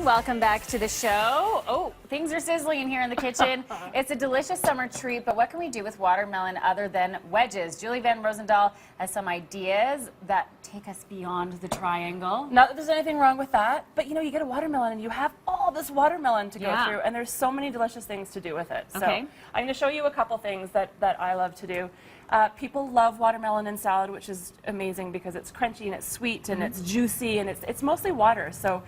Welcome back to the show. Oh, things are sizzling in here in the kitchen. It's a delicious summer treat, but what can we do with watermelon other than wedges? Julie Van Rosendaal has some ideas that take us beyond the triangle. Not that there's anything wrong with that, but you know, you get a watermelon and you have all this watermelon to go through, and there's so many delicious things to do with it. So I'm going to show you a couple things that I love to do. People love watermelon in salad, which is amazing because it's crunchy and it's sweet and it's juicy and it's mostly water. So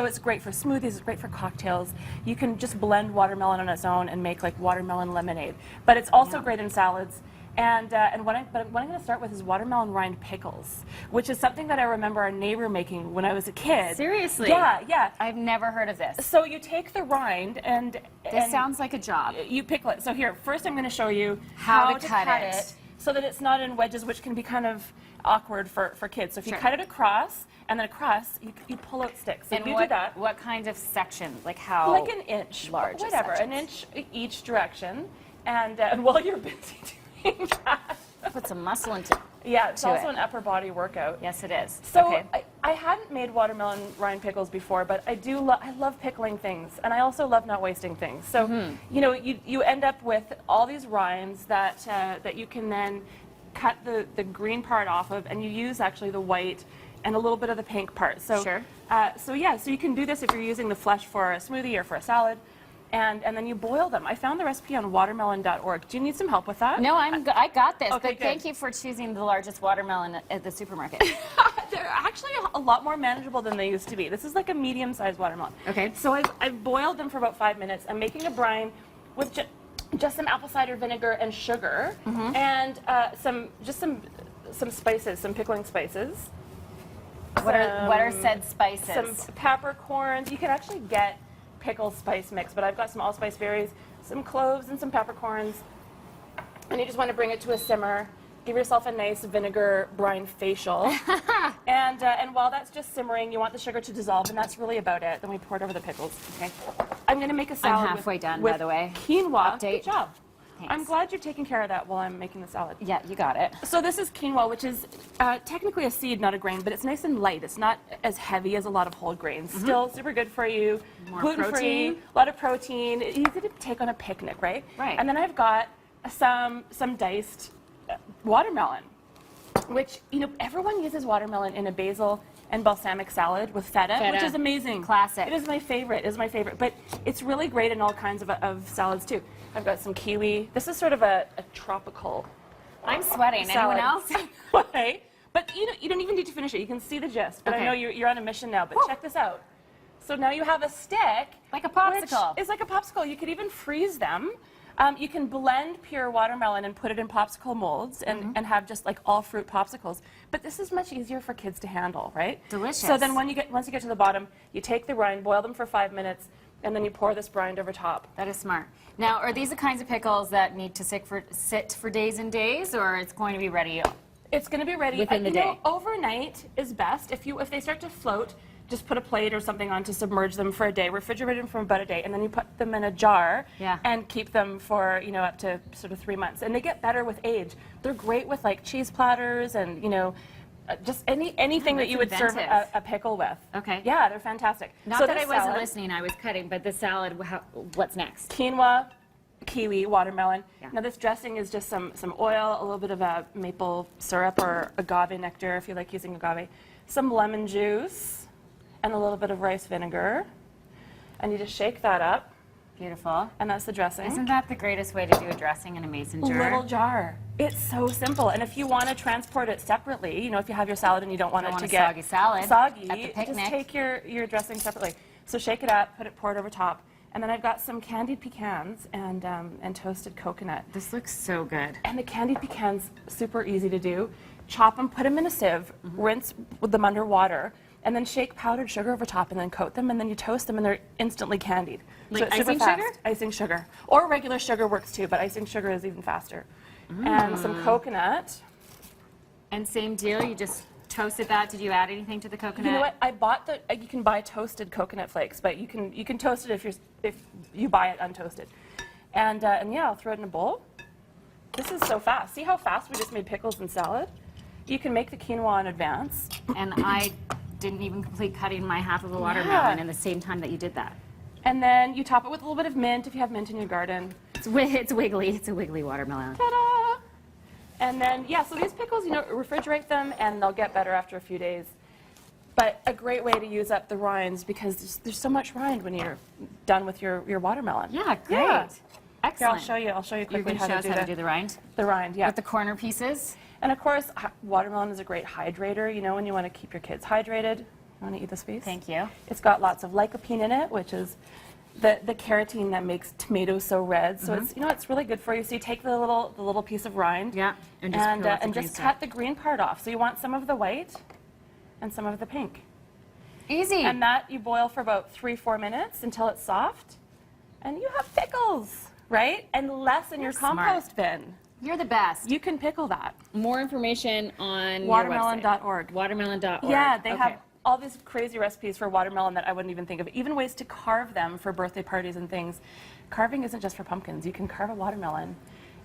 it's great for smoothies, it's great for cocktails. You can just blend watermelon on its own and make like watermelon lemonade. But it's also great in salads. And what I'm going to start with is watermelon rind pickles, which is something that I remember our neighbor making when I was a kid. Seriously? Yeah. I've never heard of this. So you take the rind and This sounds like a job. You pickle it. So here, first I'm going to show you how to cut it so that it's not in wedges, which can be kind of awkward for kids. So if you cut it across, and then across, you pull out sticks. So and you do that. What kind of section? Like how? Like an inch. Large. Whatever, an inch each direction. And while you're busy doing that. Put some muscle into Yeah, it's also an upper body workout. Yes, it is. So I hadn't made watermelon rind pickles before, but I love pickling things, and I also love not wasting things. So you know, you end up with all these rinds that you can then cut the green part off of, and you use actually the white and a little bit of the pink part. So so you can do this if you're using the flesh for a smoothie or for a salad. And then you boil them. I found the recipe on watermelon.org. Do you need some help with that? No, I got this. Okay, but thank you for choosing the largest watermelon at the supermarket. They're actually a lot more manageable than they used to be. This is like a medium-sized watermelon. Okay. So I've boiled them for about 5 minutes. I'm making a brine with just some apple cider vinegar and sugar, and some spices, some pickling spices. What are said spices? Some peppercorns. You can actually get pickled spice mix, but I've got some allspice berries, some cloves, and some peppercorns. And you just want to bring it to a simmer. Give yourself a nice vinegar brine facial. and while that's just simmering, you want the sugar to dissolve, and that's really about it. Then we pour it over the pickles. Okay. I'm going to make a salad. I'm halfway done, with by the way. Quinoa. Update. Good job. Thanks. I'm glad you're taking care of that while I'm making the salad. Yeah, you got it. So this is quinoa, which is technically a seed, not a grain, but it's nice and light. It's not as heavy as a lot of whole grains. Still super good for you. More gluten-free, protein. a lot of protein. Easy to take on a picnic, right? Right. And then I've got some diced watermelon, which, you know, everyone uses watermelon in a basil and balsamic salad with feta, which is amazing. Classic. It is my favorite. It is my favorite. But it's really great in all kinds of salads too. I've got some kiwi. This is sort of a tropical. I'm sweating. Salad. Anyone else? Why? But you don't even need to finish it. You can see the gist. But I know you're on a mission now. But check this out. So now you have a stick. Like a popsicle. It's like a popsicle. You could even freeze them. You can blend pure watermelon and put it in popsicle molds and have just like all fruit popsicles. But this is much easier for kids to handle, right? Delicious. So then once you get to the bottom, you take the rind, boil them for 5 minutes, and then you pour this brine over top. That is smart. Now, are these the kinds of pickles that need to sit for days and days, or it's going to be ready? It's going to be ready within the day. Know, overnight is best. If they start to float, just put a plate or something on to submerge them for a day. Refrigerate them for about a day, and then you put them in a jar and keep them for up to sort of 3 months. And they get better with age. They're great with like cheese platters and just anything that you would serve a pickle with. Okay. Yeah, they're fantastic. Not so that I wasn't salad, listening, I was cutting, but the salad, what's next? Quinoa, kiwi, watermelon. Yeah. Now this dressing is just some oil, a little bit of a maple syrup or agave nectar if you like using agave, some lemon juice, and a little bit of rice vinegar. And you just shake that up. Beautiful. And that's the dressing. Isn't that the greatest way to do a dressing in a mason jar? Little jar. It's so simple. And if you want to transport it separately, if you have your salad and you don't want it to get soggy salad soggy, at the picnic. just take your dressing separately. So shake it up, pour it over top. And then I've got some candied pecans and toasted coconut. This looks so good. And the candied pecans, super easy to do. Chop them, put them in a sieve, rinse with them under water, and then shake powdered sugar over top and then coat them, and then you toast them and they're instantly candied. Like so it's icing super fast. sugar? Icing sugar. Or regular sugar works too, but icing sugar is even faster. And some coconut. And same deal, you just toasted that. Did you add anything to the coconut? You know what? I bought you can buy toasted coconut flakes, but you can toast it if you buy it untoasted. And yeah, I'll throw it in a bowl. This is so fast. See how fast we just made pickles and salad? You can make the quinoa in advance. And I didn't even complete cutting my half of a watermelon in the same time that you did that. And then you top it with a little bit of mint if you have mint in your garden. It's wiggly. It's a wiggly watermelon. Ta-da! And then, yeah, so these pickles, you know, refrigerate them and they'll get better after a few days. But a great way to use up the rinds because there's so much rind when you're done with your watermelon. Yeah, great. Yeah. Excellent. Here, I'll show you quickly how to do the rind. The rind, yeah. With the corner pieces. And of course, watermelon is a great hydrator. You know, when you want to keep your kids hydrated. You want to eat this piece? Thank you. It's got lots of lycopene in it, which is the carotene that makes tomatoes so red. So it's, you know, it's really good for you. So you take the little piece of rind, Yeah, and just cut the green part off. So you want some of the white and some of the pink. Easy. And that you boil for about 3-4 minutes until it's soft, and you have pickles, right? And less in your compost bin. You're the best. You can pickle that. More information on Watermelon.org. Watermelon.org. Yeah, they have all these crazy recipes for watermelon that I wouldn't even think of. Even ways to carve them for birthday parties and things. Carving isn't just for pumpkins. You can carve a watermelon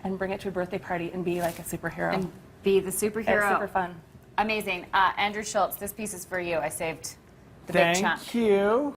and bring it to a birthday party and be like a superhero. And be the superhero. It's super fun. Amazing. Andrew Schultz, this piece is for you. I saved the big chunk. Thank you.